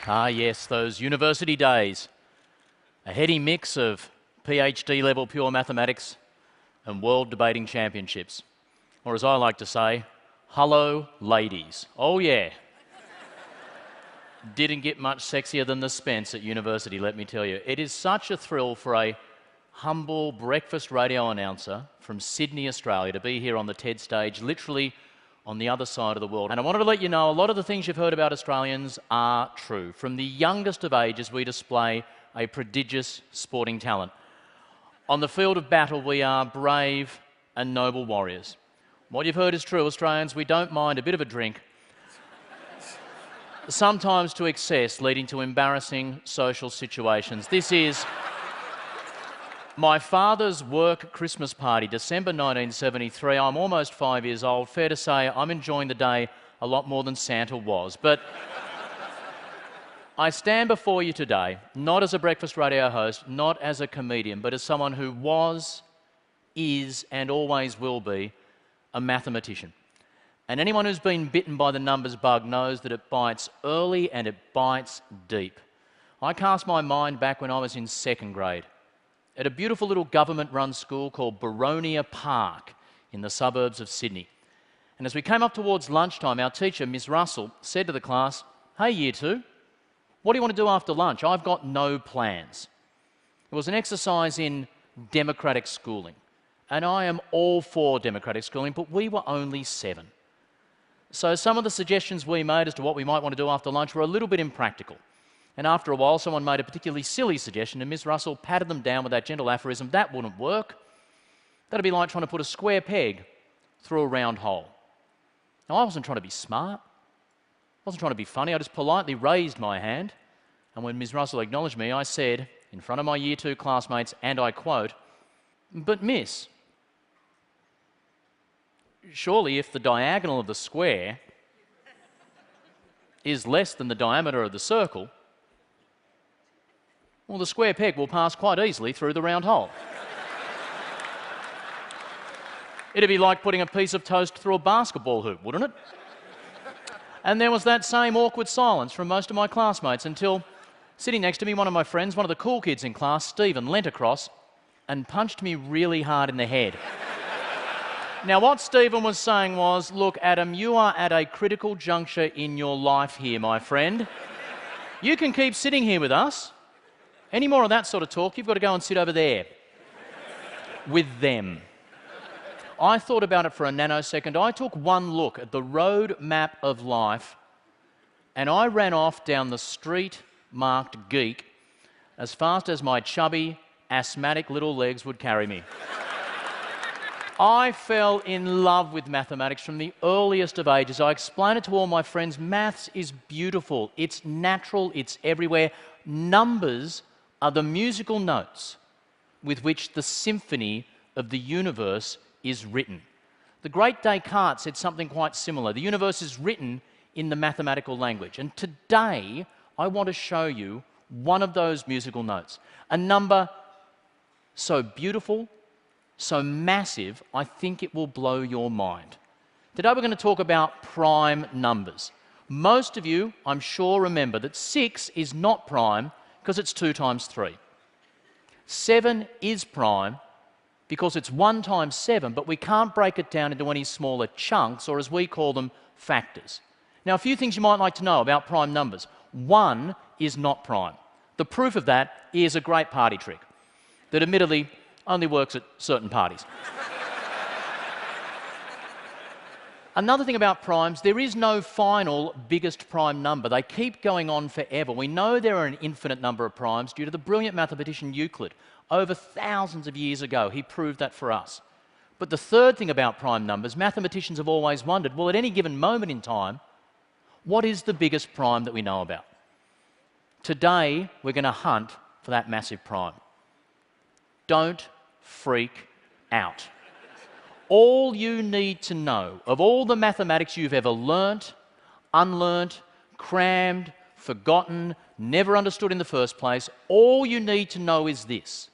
Ah yes, those university days. A heady mix of PhD level pure mathematics and world debating championships. Or as I like to say, hello ladies. Oh yeah. Didn't get much sexier than the Spence at university, let me tell you. It is such a thrill for a humble breakfast radio announcer from Sydney, Australia to be here on the TED stage, literally on the other side of the world. And I wanted to let you know a lot of the things you've heard about Australians are true. From the youngest of ages, we display a prodigious sporting talent. On the field of battle, we are brave and noble warriors. What you've heard is true, Australians. We don't mind a bit of a drink, sometimes to excess, leading to embarrassing social situations. This is my father's work Christmas party, December 1973. I'm almost 5 years old. Fair to say I'm enjoying the day a lot more than Santa was. But I stand before you today, not as a breakfast radio host, not as a comedian, but as someone who was, is, and always will be a mathematician. And anyone who's been bitten by the numbers bug knows that it bites early and it bites deep. I cast my mind back when I was in second grade at a beautiful little government-run school called Boronia Park in the suburbs of Sydney. And as we came up towards lunchtime, our teacher, Ms. Russell, said to the class, "Hey, Year 2, what do you want to do after lunch? I've got no plans." It was an exercise in democratic schooling. And I am all for democratic schooling, but we were only 7. So some of the suggestions we made as to what we might want to do after lunch were a little bit impractical. And after a while, someone made a particularly silly suggestion, and Ms. Russell patted them down with that gentle aphorism, "That wouldn't work. That'd be like trying to put a square peg through a round hole." Now, I wasn't trying to be smart. I wasn't trying to be funny. I just politely raised my hand. And when Ms. Russell acknowledged me, I said, in front of my Year 2 classmates, and I quote, "But miss, surely if the diagonal of the square is less than the diameter of the circle, well, the square peg will pass quite easily through the round hole." It'd be like putting a piece of toast through a basketball hoop, wouldn't it? And there was that same awkward silence from most of my classmates until, sitting next to me, one of my friends, one of the cool kids in class, Stephen, leant across and punched me really hard in the head. Now, what Stephen was saying was, "Look, Adam, you are at a critical juncture in your life here, my friend. You can keep sitting here with us. Any more of that sort of talk, you've got to go and sit over there with them." I thought about it for a nanosecond. I took one look at the road map of life and I ran off down the street marked geek as fast as my chubby, asthmatic little legs would carry me. I fell in love with mathematics from the earliest of ages. I explained it to all my friends. Maths is beautiful. It's natural. It's everywhere. Numbers are the musical notes with which the symphony of the universe is written. The great Descartes said something quite similar. The universe is written in the mathematical language. And today, I want to show you one of those musical notes. A number so beautiful, so massive, I think it will blow your mind. Today we're going to talk about prime numbers. Most of you, I'm sure, remember that 6 is not prime because it's 2 times 3. 7 is prime because it's 1 times 7, but we can't break it down into any smaller chunks, or as we call them, factors. Now, a few things you might like to know about prime numbers. 1 is not prime. The proof of that is a great party trick that admittedly only works at certain parties. Another thing about primes, there is no final biggest prime number. They keep going on forever. We know there are an infinite number of primes due to the brilliant mathematician Euclid. Over thousands of years ago, he proved that for us. But the third thing about prime numbers, mathematicians have always wondered, well, at any given moment in time, what is the biggest prime that we know about? Today, we're going to hunt for that massive prime. Don't freak out. All you need to know of all the mathematics you've ever learnt, unlearnt, crammed, forgotten, never understood in the first place, all you need to know is this.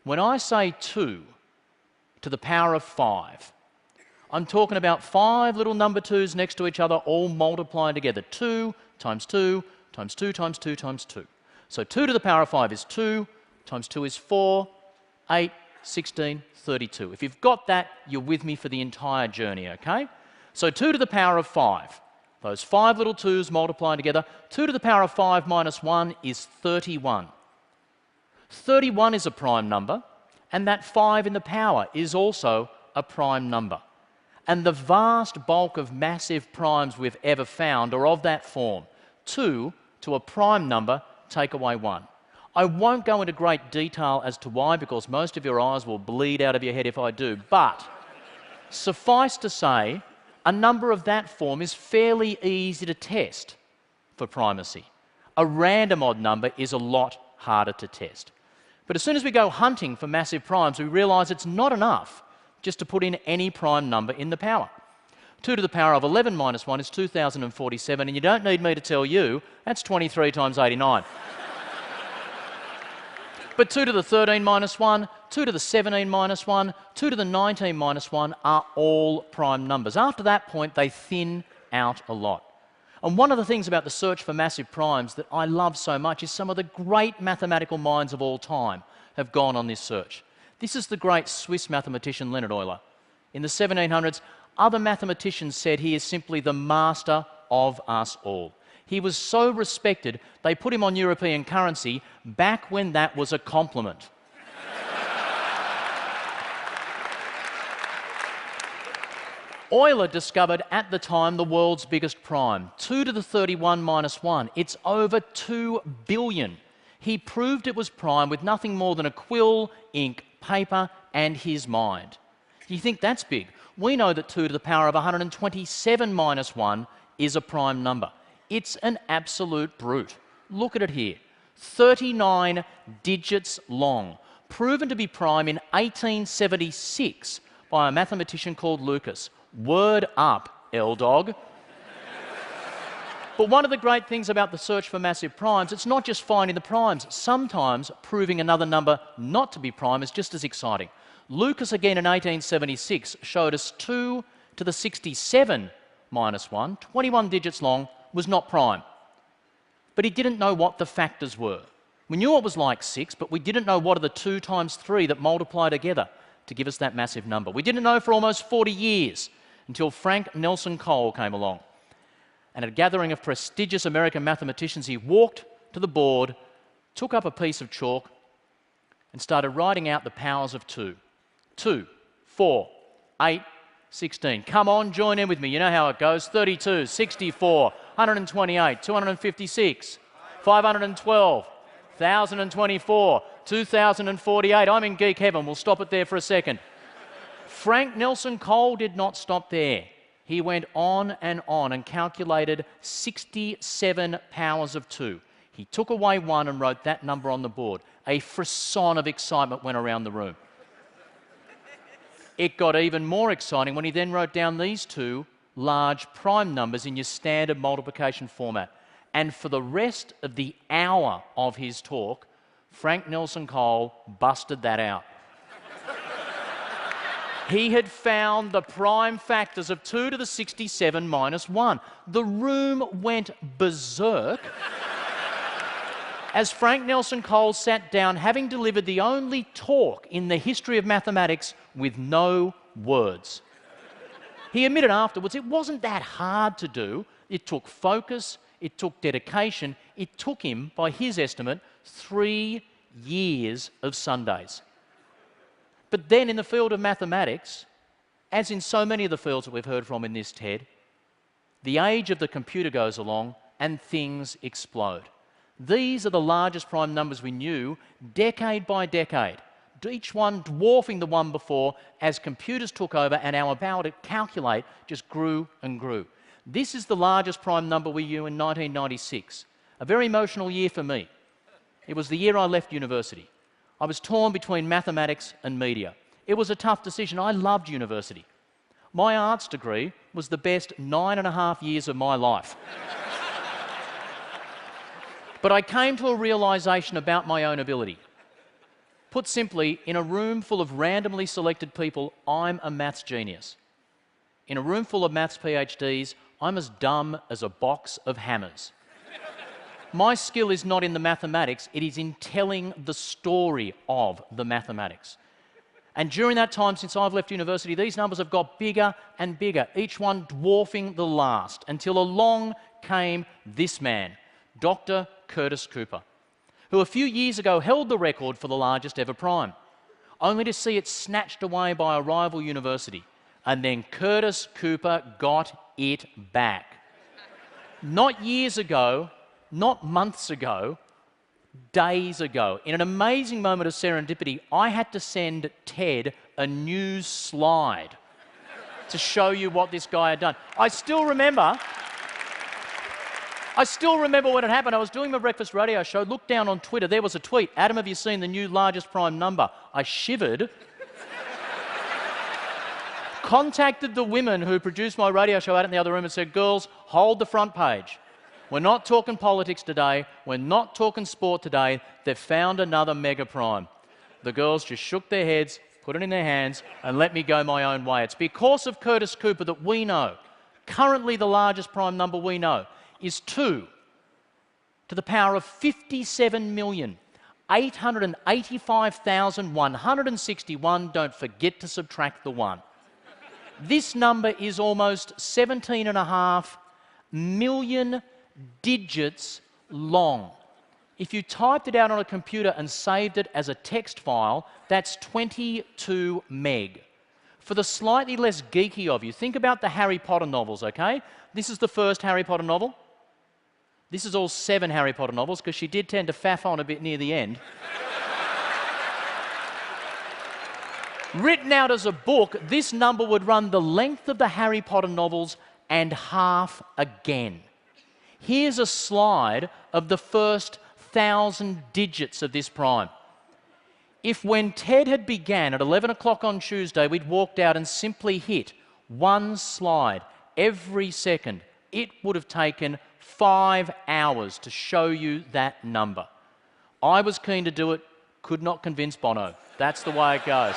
When I say 2 to the power of 5, I'm talking about 5 little number 2s next to each other all multiplied together. 2 times 2 times 2 times 2 times 2. So 2 to the power of 5 is 2, times 2 is 4, 8, 16, 32. If you've got that, you're with me for the entire journey, okay? So 2 to the power of 5. Those 5 little 2's multiplying together. 2 to the power of 5 minus 1 is 31. 31 is a prime number, and that 5 in the power is also a prime number. And the vast bulk of massive primes we've ever found are of that form. 2 to a prime number, take away 1. I won't go into great detail as to why, because most of your eyes will bleed out of your head if I do, but suffice to say, a number of that form is fairly easy to test for primacy. A random odd number is a lot harder to test. But as soon as we go hunting for massive primes, we realise it's not enough just to put in any prime number in the power. 2 to the power of 11 minus 1 is 2047, and you don't need me to tell you that's 23 times 89. But 2 to the 13 minus 1, 2 to the 17 minus 1, 2 to the 19 minus 1 are all prime numbers. After that point, they thin out a lot. And one of the things about the search for massive primes that I love so much is some of the great mathematical minds of all time have gone on this search. This is the great Swiss mathematician Leonhard Euler. In the 1700s, other mathematicians said he is simply the master of us all. He was so respected, they put him on European currency back when that was a compliment. Euler discovered at the time the world's biggest prime, 2 to the 31 minus 1. It's over 2 billion. He proved it was prime with nothing more than a quill, ink, paper, and his mind. You think that's big? We know that 2 to the power of 127 minus 1 is a prime number. It's an absolute brute. Look at it here. 39 digits long. Proven to be prime in 1876 by a mathematician called Lucas. Word up, L-Dog. But one of the great things about the search for massive primes, it's not just finding the primes. Sometimes proving another number not to be prime is just as exciting. Lucas, again in 1876, showed us 2 to the 67 minus 1, 21 digits long, was not prime. But he didn't know what the factors were. We knew it was like 6, but we didn't know what are the 2 times 3 that multiply together to give us that massive number. We didn't know for almost 40 years until Frank Nelson Cole came along. And at a gathering of prestigious American mathematicians, he walked to the board, took up a piece of chalk, and started writing out the powers of 2. 2, 4, 8, 16. Come on, join in with me. You know how it goes. 32, 64, 128, 256, 512, 1,024, 2,048. I'm in geek heaven. We'll stop it there for a second. Frank Nelson Cole did not stop there. He went on and calculated 67 powers of 2. He took away 1 and wrote that number on the board. A frisson of excitement went around the room. It got even more exciting when he then wrote down these 2 large prime numbers in your standard multiplication format. And for the rest of the hour of his talk, Frank Nelson Cole busted that out. He had found the prime factors of 2 to the 67 minus 1. The room went berserk as Frank Nelson Cole sat down, having delivered the only talk in the history of mathematics with no words. He admitted afterwards it wasn't that hard to do. It took focus, it took dedication, it took him, by his estimate, 3 years of Sundays. But then in the field of mathematics, as in so many of the fields that we've heard from in this TED, the age of the computer goes along and things explode. These are the largest prime numbers we knew, decade by decade, each one dwarfing the one before as computers took over and our ability to calculate just grew and grew. This is the largest prime number we knew in 1996, a very emotional year for me. It was the year I left university. I was torn between mathematics and media. It was a tough decision. I loved university. My arts degree was the best 9.5 years of my life. But I came to a realisation about my own ability. Put simply, in a room full of randomly selected people, I'm a maths genius. In a room full of maths PhDs, I'm as dumb as a box of hammers. My skill is not in the mathematics, it is in telling the story of the mathematics. And during that time, since I've left university, these numbers have got bigger and bigger, each one dwarfing the last, until along came this man, Dr. Curtis Cooper, who a few years ago held the record for the largest ever prime, only to see it snatched away by a rival university. And then Curtis Cooper got it back. Not years ago, not months ago, days ago. In an amazing moment of serendipity, I had to send Ted a new slide to show you what this guy had done. I still remember when it happened. I was doing my breakfast radio show, looked down on Twitter, there was a tweet, "Adam, have you seen the new largest prime number?" I shivered, contacted the women who produced my radio show out in the other room and said, "Girls, hold the front page. We're not talking politics today. We're not talking sport today. They've found another mega prime." The girls just shook their heads, put it in their hands, and let me go my own way. It's because of Curtis Cooper that we know, currently the largest prime number we know, is 2 to the power of 57,885,161. Don't forget to subtract the 1. This number is almost 17.5 million digits long. If you typed it out on a computer and saved it as a text file, that's 22 meg. For the slightly less geeky of you, think about the Harry Potter novels, okay? This is the first Harry Potter novel. This is all 7 Harry Potter novels, because she did tend to faff on a bit near the end. Written out as a book, this number would run the length of the Harry Potter novels and half again. Here's a slide of the first 1,000 digits of this prime. If when Ted had began at 11 o'clock on Tuesday, we'd walked out and simply hit one slide every second, it would have taken 5 hours to show you that number. I was keen to do it, could not convince Bono. That's the way it goes.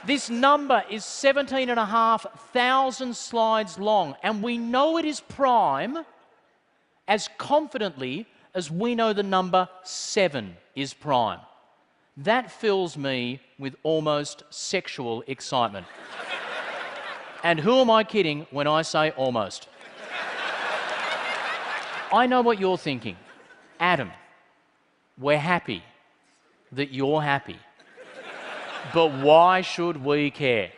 This number is 17,500 slides long, and we know it is prime as confidently as we know the number 7 is prime. That fills me with almost sexual excitement. And who am I kidding when I say almost? I know what you're thinking. Adam, we're happy that you're happy. But why should we care?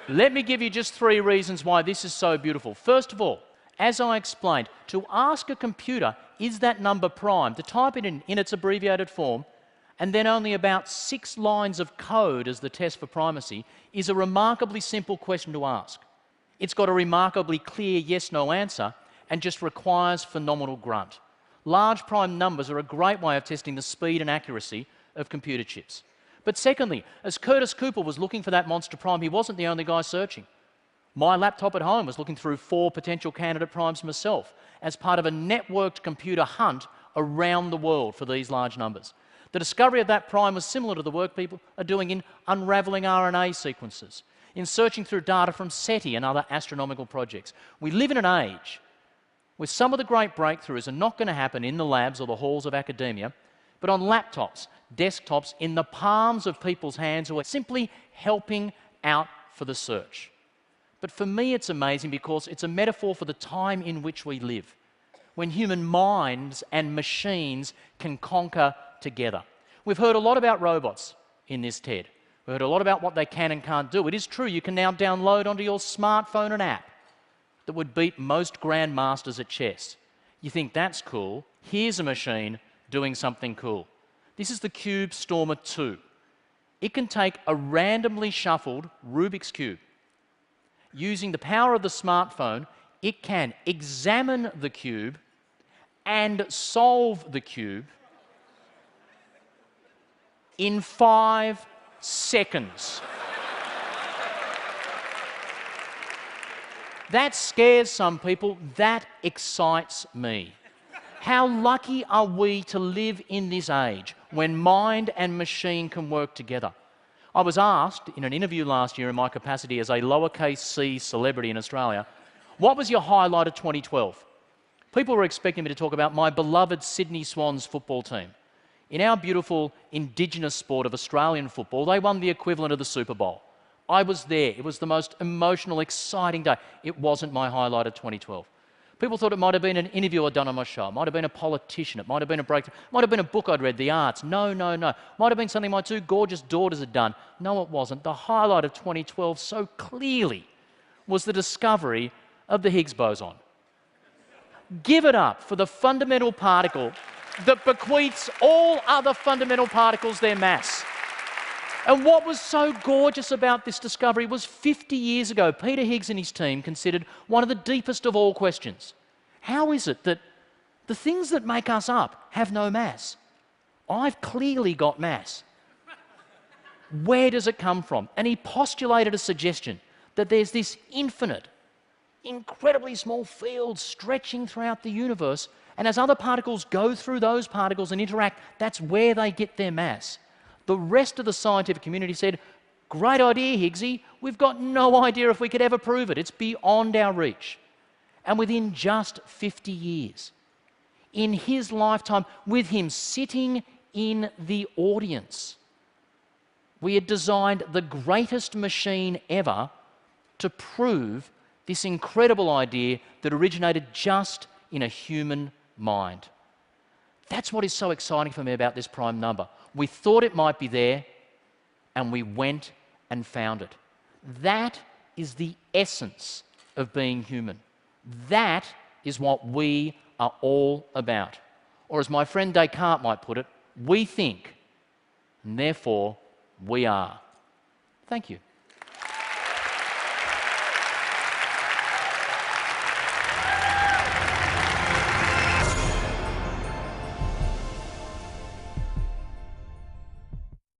Let me give you just 3 reasons why this is so beautiful. First of all, as I explained, to ask a computer, is that number prime, to type it in its abbreviated form, and then only about 6 lines of code as the test for primacy, is a remarkably simple question to ask. It's got a remarkably clear yes-no answer and just requires phenomenal grunt. Large prime numbers are a great way of testing the speed and accuracy of computer chips. But secondly, as Curtis Cooper was looking for that monster prime, he wasn't the only guy searching. My laptop at home was looking through 4 potential candidate primes myself as part of a networked computer hunt around the world for these large numbers. The discovery of that prime was similar to the work people are doing in unravelling RNA sequences, in searching through data from SETI and other astronomical projects. We live in an age where some of the great breakthroughs are not going to happen in the labs or the halls of academia, but on laptops, desktops, in the palms of people's hands who are simply helping out for the search. But for me, it's amazing because it's a metaphor for the time in which we live, when human minds and machines can conquer together. We've heard a lot about robots in this TED. We've heard a lot about what they can and can't do. It is true, you can now download onto your smartphone an app that would beat most grandmasters at chess. You think that's cool? Here's a machine doing something cool. This is the Cube Stormer 2. It can take a randomly shuffled Rubik's Cube. Using the power of the smartphone, it can examine the cube and solve the cube in 5 seconds. That scares some people. That excites me. How lucky are we to live in this age when mind and machine can work together? I was asked in an interview last year in my capacity as a lowercase c celebrity in Australia, what was your highlight of 2012? People were expecting me to talk about my beloved Sydney Swans football team. In our beautiful indigenous sport of Australian football, they won the equivalent of the Super Bowl. I was there. It was the most emotional, exciting day. It wasn't my highlight of 2012. People thought it might have been an interview I'd done on my show. It might have been a politician. It might have been a breakthrough. It might have been a book I'd read, the arts. No, no, no. It might have been something my two gorgeous daughters had done. No, it wasn't. The highlight of 2012 so clearly was the discovery of the Higgs boson. Give it up for the fundamental particle that bequeaths all other fundamental particles their mass. And what was so gorgeous about this discovery was 50 years ago, Peter Higgs and his team considered one of the deepest of all questions. How is it that the things that make us up have no mass? I've clearly got mass. Where does it come from? And he postulated a suggestion that there's this infinite, incredibly small field stretching throughout the universe, and as other particles go through those particles and interact, that's where they get their mass. The rest of the scientific community said, great idea, Higgsy. We've got no idea if we could ever prove it. It's beyond our reach. And within just 50 years, in his lifetime, with him sitting in the audience, we had designed the greatest machine ever to prove this incredible idea that originated just in a human mind. That's what is so exciting for me about this prime number. We thought it might be there, and we went and found it. That is the essence of being human. That is what we are all about. Or as my friend Descartes might put it, we think, and therefore we are. Thank you.